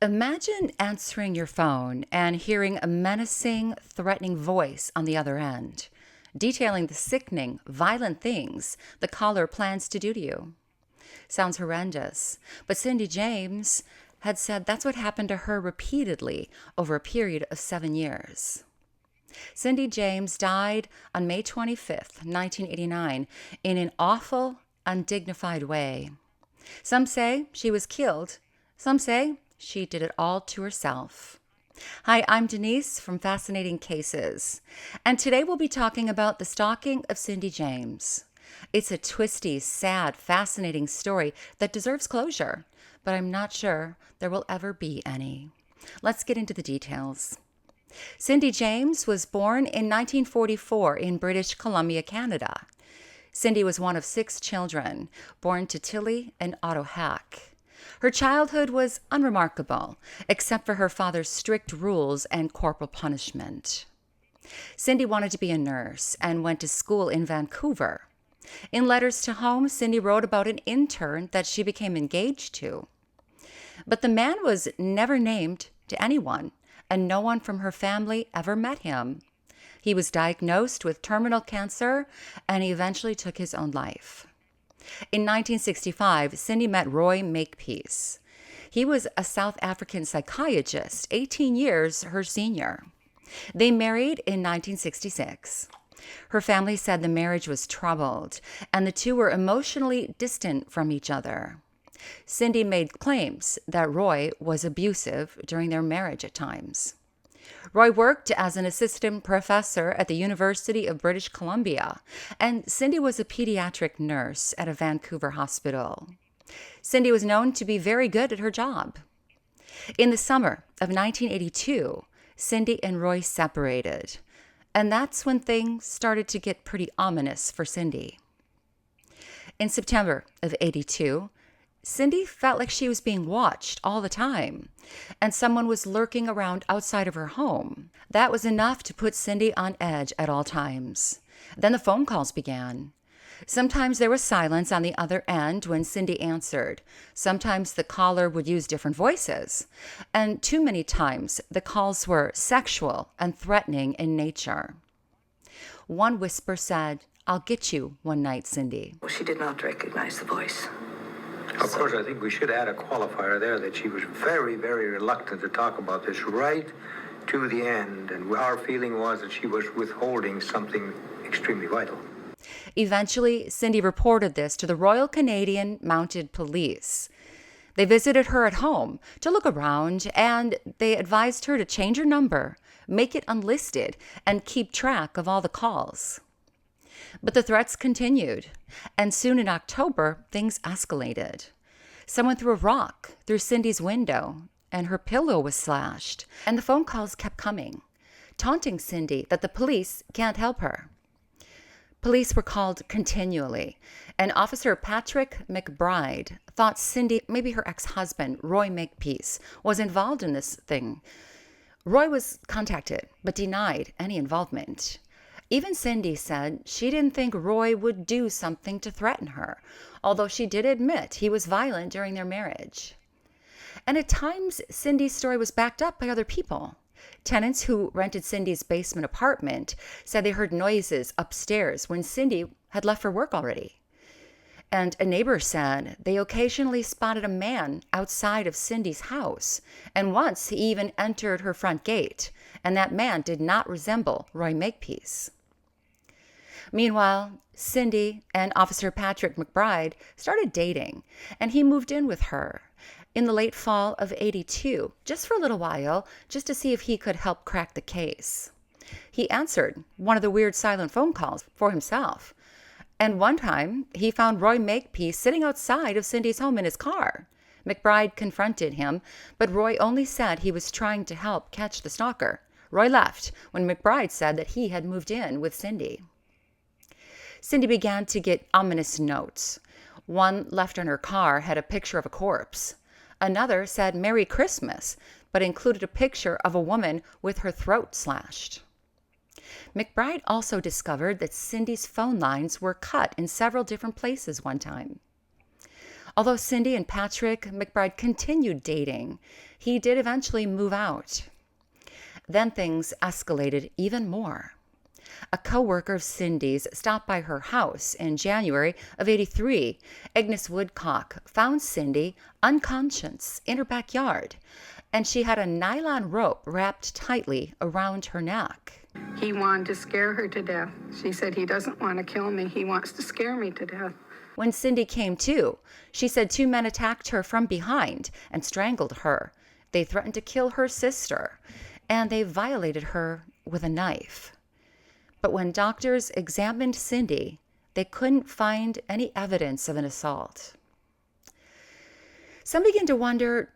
Imagine answering your phone and hearing a menacing, threatening voice on the other end, detailing the sickening, violent things the caller plans to do to you. Sounds horrendous, but Cindy James had said that's what happened to her repeatedly over a period of 7 years. Cindy James died on May 25th, 1989, in an awful, undignified way. Some say she was killed. Some say she did it all to herself. Hi, I'm Denise from Fascinating Cases, and today we'll be talking about the stalking of Cindy James. It's a twisty, sad, fascinating story that deserves closure, but I'm not sure there will ever be any. Let's get into the details. Cindy James was born in 1944 in British Columbia, Canada. Cindy was one of 6 children, born to Tilly and Otto Hack. Her childhood was unremarkable, except for her father's strict rules and corporal punishment. Cindy wanted to be a nurse and went to school in Vancouver. In letters to home, Cindy wrote about an intern that she became engaged to. But the man was never named to anyone, and no one from her family ever met him. He was diagnosed with terminal cancer, and he eventually took his own life. In 1965, Cindy met Roy Makepeace. He was a South African psychiatrist, 18 years her senior. They married in 1966. Her family said the marriage was troubled, and the two were emotionally distant from each other. Cindy made claims that Roy was abusive during their marriage at times. Roy worked as an assistant professor at the University of British Columbia, and Cindy was a pediatric nurse at a Vancouver hospital. Cindy was known to be very good at her job. In the summer of 1982, Cindy and Roy separated, and that's when things started to get pretty ominous for Cindy. In September of '82, Cindy felt like she was being watched all the time, and someone was lurking around outside of her home. That was enough to put Cindy on edge at all times. Then the phone calls began. Sometimes there was silence on the other end when Cindy answered. Sometimes the caller would use different voices. And too many times the calls were sexual and threatening in nature. One whisper said, "I'll get you one night, Cindy." Well, she did not recognize the voice. Of course, I think we should add a qualifier there that she was very, very reluctant to talk about this right to the end. And our feeling was that she was withholding something extremely vital. Eventually, Cindy reported this to the Royal Canadian Mounted Police. They visited her at home to look around, and they advised her to change her number, make it unlisted, and keep track of all the calls. But the threats continued, and soon in October, things escalated. Someone threw a rock through Cindy's window, and her pillow was slashed, and the phone calls kept coming, taunting Cindy that the police can't help her. Police were called continually, and Officer Patrick McBride thought Cindy, maybe her ex-husband, Roy Makepeace, was involved in this thing. Roy was contacted, but denied any involvement. Even Cindy said she didn't think Roy would do something to threaten her, although she did admit he was violent during their marriage. And at times, Cindy's story was backed up by other people. Tenants who rented Cindy's basement apartment said they heard noises upstairs when Cindy had left for work already. And a neighbor said they occasionally spotted a man outside of Cindy's house, and once he even entered her front gate, and that man did not resemble Roy Makepeace. Meanwhile, Cindy and Officer Patrick McBride started dating, and he moved in with her in the late fall of '82, just for a little while, just to see if he could help crack the case. He answered one of the weird silent phone calls for himself. And one time, he found Roy Makepeace sitting outside of Cindy's home in his car. McBride confronted him, but Roy only said he was trying to help catch the stalker. Roy left when McBride said that he had moved in with Cindy. Cindy began to get ominous notes. One left in her car had a picture of a corpse. Another said "Merry Christmas," but included a picture of a woman with her throat slashed. McBride also discovered that Cindy's phone lines were cut in several different places one time. Although Cindy and Patrick McBride continued dating, he did eventually move out. Then things escalated even more. A co-worker of Cindy's stopped by her house in January of '83. Agnes Woodcock found Cindy unconscious in her backyard, and she had a nylon rope wrapped tightly around her neck. He wanted to scare her to death. She said, he doesn't want to kill me. He wants to scare me to death. When Cindy came to, she said 2 men attacked her from behind and strangled her. They threatened to kill her sister, and they violated her with a knife. But when doctors examined Cindy, they couldn't find any evidence of an assault. Some began to wonder,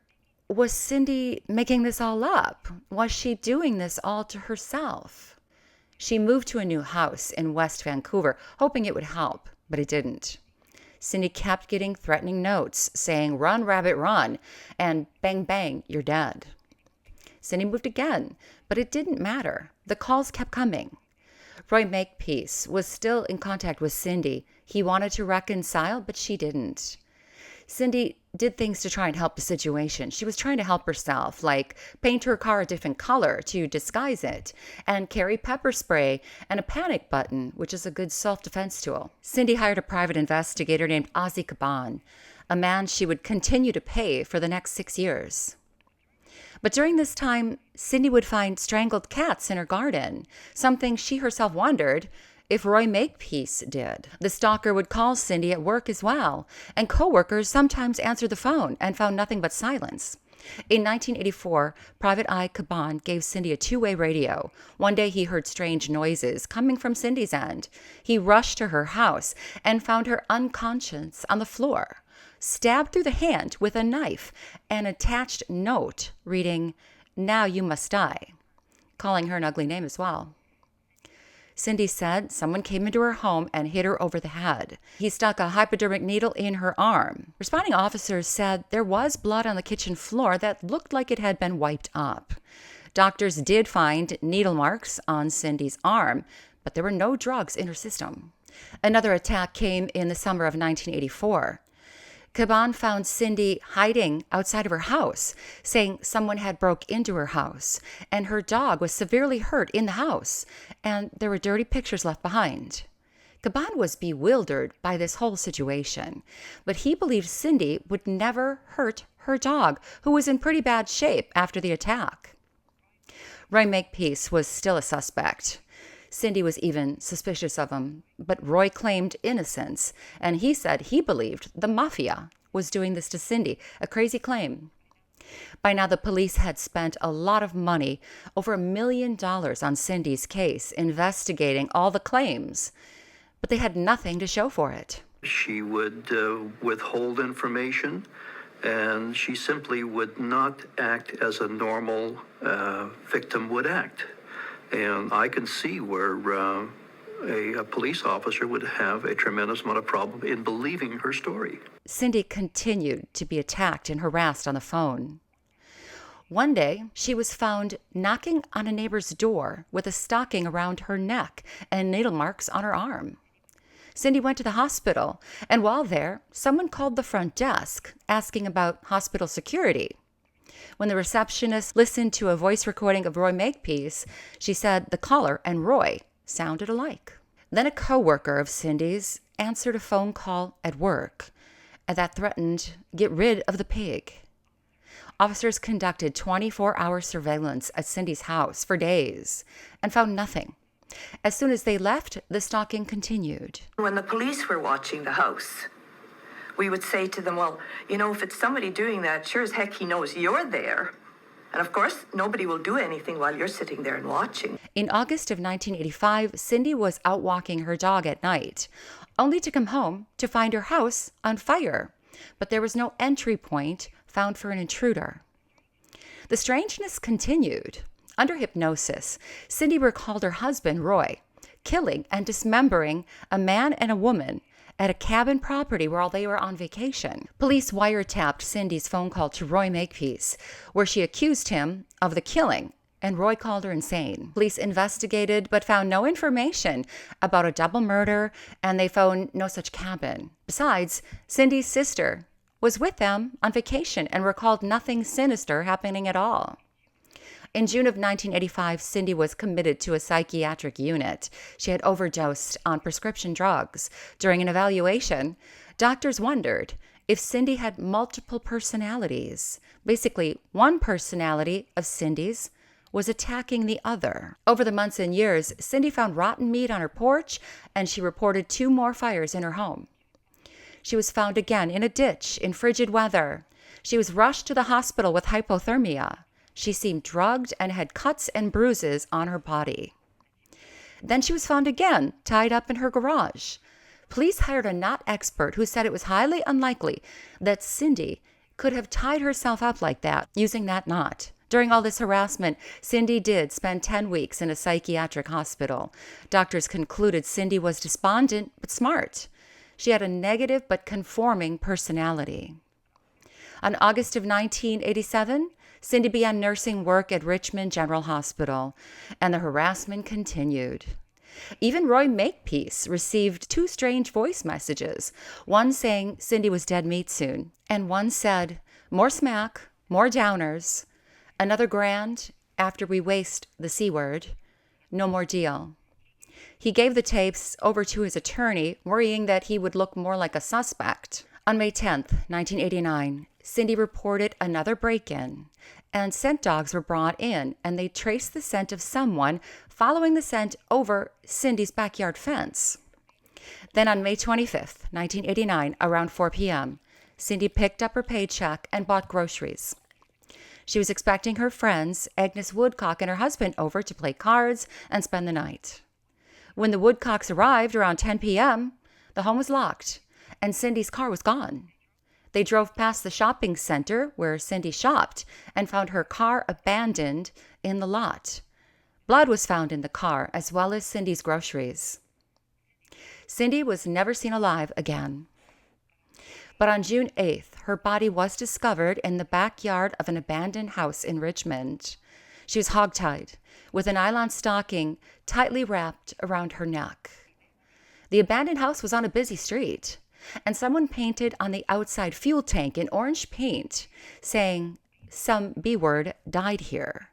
was Cindy making this all up? Was she doing this all to herself? She moved to a new house in West Vancouver, hoping it would help, but it didn't. Cindy kept getting threatening notes saying, "Run, rabbit, run," and "Bang, bang, you're dead." Cindy moved again, but it didn't matter. The calls kept coming. Roy Makepeace was still in contact with Cindy. He wanted to reconcile, but she didn't. Cindy did things to try and help the situation. She was trying to help herself, like paint her car a different color to disguise it, and carry pepper spray and a panic button, which is a good self-defense tool. Cindy hired a private investigator named Ozzy Caban, a man she would continue to pay for the next 6 years. But during this time, Cindy would find strangled cats in her garden, something she herself wondered if Roy Makepeace did. The stalker would call Cindy at work as well, and coworkers sometimes answered the phone and found nothing but silence. In 1984, Private Eye Caban gave Cindy a two-way radio. One day he heard strange noises coming from Cindy's end. He rushed to her house and found her unconscious on the floor, stabbed through the hand with a knife, an attached note reading, "Now you must die," calling her an ugly name as well. Cindy said someone came into her home and hit her over the head. He stuck a hypodermic needle in her arm. Responding officers said there was blood on the kitchen floor that looked like it had been wiped up. Doctors did find needle marks on Cindy's arm, but there were no drugs in her system. Another attack came in the summer of 1984. Caban found Cindy hiding outside of her house, saying someone had broke into her house, and her dog was severely hurt in the house, and there were dirty pictures left behind. Caban was bewildered by this whole situation, but he believed Cindy would never hurt her dog, who was in pretty bad shape after the attack. Roy Makepeace was still a suspect. Cindy was even suspicious of him, but Roy claimed innocence, and he said he believed the mafia was doing this to Cindy, a crazy claim. By now, the police had spent a lot of money, over $1 million on Cindy's case, investigating all the claims, but they had nothing to show for it. She would withhold information, and she simply would not act as a normal victim would act. And I can see where a police officer would have a tremendous amount of problem in believing her story. Cindy continued to be attacked and harassed on the phone. One day, she was found knocking on a neighbor's door with a stocking around her neck and needle marks on her arm. Cindy went to the hospital, and while there, someone called the front desk asking about hospital security. When the receptionist listened to a voice recording of Roy Makepeace, she said the caller and Roy sounded alike. Then a coworker of Cindy's answered a phone call at work, and that threatened get rid of the pig. Officers conducted 24-hour surveillance at Cindy's house for days and found nothing. As soon as they left, the stalking continued. When the police were watching the house, we would say to them, well, you know, if it's somebody doing that, sure as heck he knows you're there. And of course, nobody will do anything while you're sitting there and watching. In August of 1985, Cindy was out walking her dog at night, only to come home to find her house on fire. But there was no entry point found for an intruder. The strangeness continued. Under hypnosis, Cindy recalled her husband, Roy, killing and dismembering a man and a woman at a cabin property while they were on vacation. Police wiretapped Cindy's phone call to Roy Makepeace, where she accused him of the killing, and Roy called her insane. Police investigated but found no information about a double murder, and they found no such cabin. Besides, Cindy's sister was with them on vacation and recalled nothing sinister happening at all. In June of 1985, Cindy was committed to a psychiatric unit. She had overdosed on prescription drugs. During an evaluation, doctors wondered if Cindy had multiple personalities. Basically, one personality of Cindy's was attacking the other. Over the months and years, Cindy found rotten meat on her porch, and she reported 2 more fires in her home. She was found again in a ditch in frigid weather. She was rushed to the hospital with hypothermia. She seemed drugged and had cuts and bruises on her body. Then she was found again, tied up in her garage. Police hired a knot expert who said it was highly unlikely that Cindy could have tied herself up like that using that knot. During all this harassment, Cindy did spend 10 weeks in a psychiatric hospital. Doctors concluded Cindy was despondent but smart. She had a negative but conforming personality. On August of 1987, Cindy began nursing work at Richmond General Hospital, and the harassment continued. Even Roy Makepeace received 2 strange voice messages, one saying Cindy was dead meat soon, and one said, "More smack, more downers, another grand after we waste the C word, no more deal." He gave the tapes over to his attorney, worrying that he would look more like a suspect. On May 10th, 1989, Cindy reported another break-in, and scent dogs were brought in, and they traced the scent of someone following the scent over Cindy's backyard fence. Then on May 25th, 1989, around 4 p.m., Cindy picked up her paycheck and bought groceries. She was expecting her friends, Agnes Woodcock and her husband, over to play cards and spend the night. When the Woodcocks arrived around 10 p.m., the home was locked, and Cindy's car was gone. They drove past the shopping center where Cindy shopped and found her car abandoned in the lot. Blood was found in the car, as well as Cindy's groceries. Cindy was never seen alive again. But on June 8th, her body was discovered in the backyard of an abandoned house in Richmond. She was hogtied, with a nylon stocking tightly wrapped around her neck. The abandoned house was on a busy street, and someone painted on the outside fuel tank in orange paint, saying, "Some B-word died here."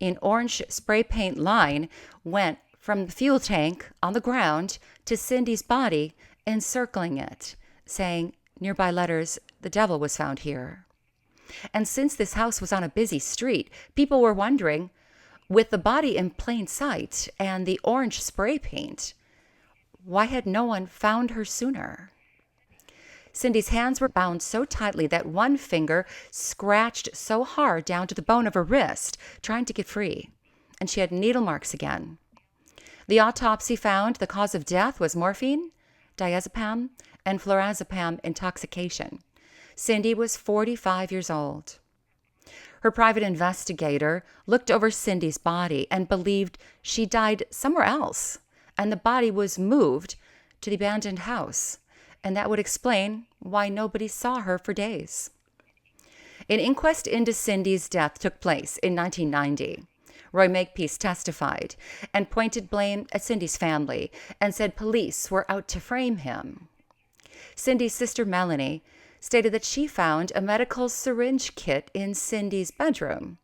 An orange spray paint line went from the fuel tank on the ground to Cindy's body, encircling it, saying, nearby letters, "The devil was found here." And since this house was on a busy street, people were wondering, with the body in plain sight and the orange spray paint, why had no one found her sooner? Cindy's hands were bound so tightly that one finger scratched so hard down to the bone of her wrist, trying to get free, and she had needle marks again. The autopsy found the cause of death was morphine, diazepam, and flurazepam intoxication. Cindy was 45 years old. Her private investigator looked over Cindy's body and believed she died somewhere else, and the body was moved to the abandoned house, and that would explain why nobody saw her for days. An inquest into Cindy's death took place in 1990. Roy Makepeace testified and pointed blame at Cindy's family and said police were out to frame him. Cindy's sister Melanie stated that she found a medical syringe kit in Cindy's bedroom.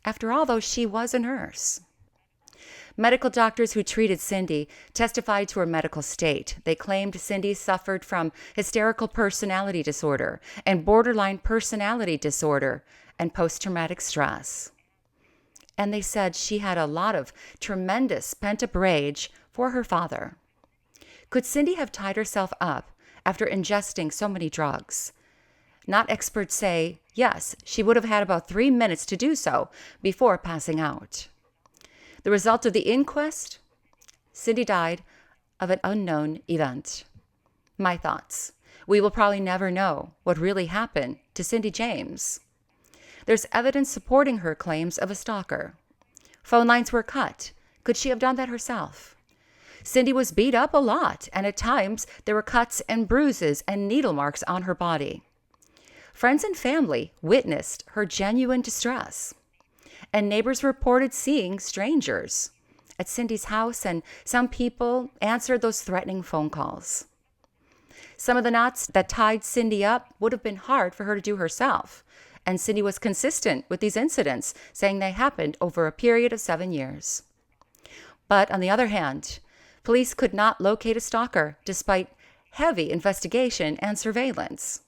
After all, though, she was a nurse. Medical doctors who treated Cindy testified to her medical state. They claimed Cindy suffered from hysterical personality disorder and borderline personality disorder and post-traumatic stress. And they said she had a lot of tremendous pent-up rage for her father. Could Cindy have tied herself up after ingesting so many drugs? Not experts say, yes, she would have had about 3 minutes to do so before passing out. The result of the inquest? Cindy died of an unknown event. My thoughts. We will probably never know what really happened to Cindy James. There's evidence supporting her claims of a stalker. Phone lines were cut. Could she have done that herself? Cindy was beat up a lot, and at times there were cuts and bruises and needle marks on her body. Friends and family witnessed her genuine distress, and neighbors reported seeing strangers at Cindy's house, and some people answered those threatening phone calls. Some of the knots that tied Cindy up would have been hard for her to do herself. And Cindy was consistent with these incidents, saying they happened over a period of 7 years. But on the other hand, police could not locate a stalker despite heavy investigation and surveillance.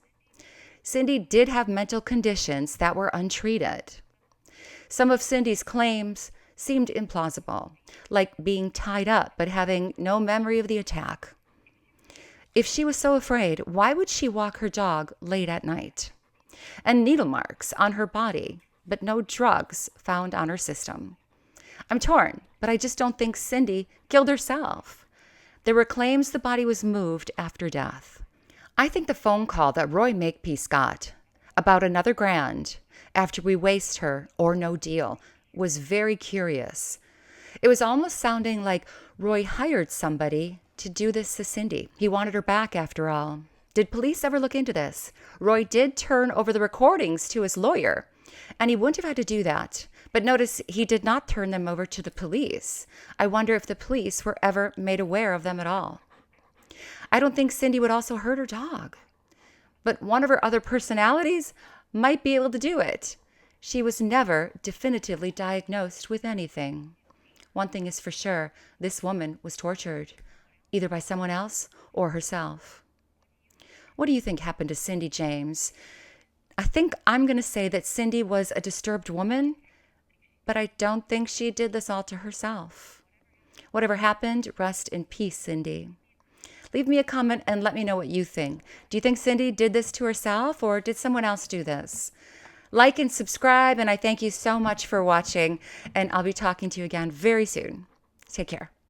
Cindy did have mental conditions that were untreated. Some of Cindy's claims seemed implausible, like being tied up but having no memory of the attack. If she was so afraid, why would she walk her dog late at night? And needle marks on her body, but no drugs found on her system. I'm torn, but I just don't think Cindy killed herself. There were claims the body was moved after death. I think the phone call that Roy Makepeace got about another grand after we waste her or no deal was very curious. It was almost sounding like Roy hired somebody to do this to Cindy. He wanted her back after all. Did police ever look into this? Roy did turn over the recordings to his lawyer, and he wouldn't have had to do that. But notice he did not turn them over to the police. I wonder if the police were ever made aware of them at all. I don't think Cindy would also hurt her dog. But one of her other personalities might be able to do it. She was never definitively diagnosed with anything. One thing is for sure, this woman was tortured, either by someone else or herself. What do you think happened to Cindy, James? I think I'm going to say that Cindy was a disturbed woman, but I don't think she did this all to herself. Whatever happened, rest in peace, Cindy. Leave me a comment and let me know what you think. Do you think Cindy did this to herself, or did someone else do this? Like and subscribe, and I thank you so much for watching, and I'll be talking to you again very soon. Take care.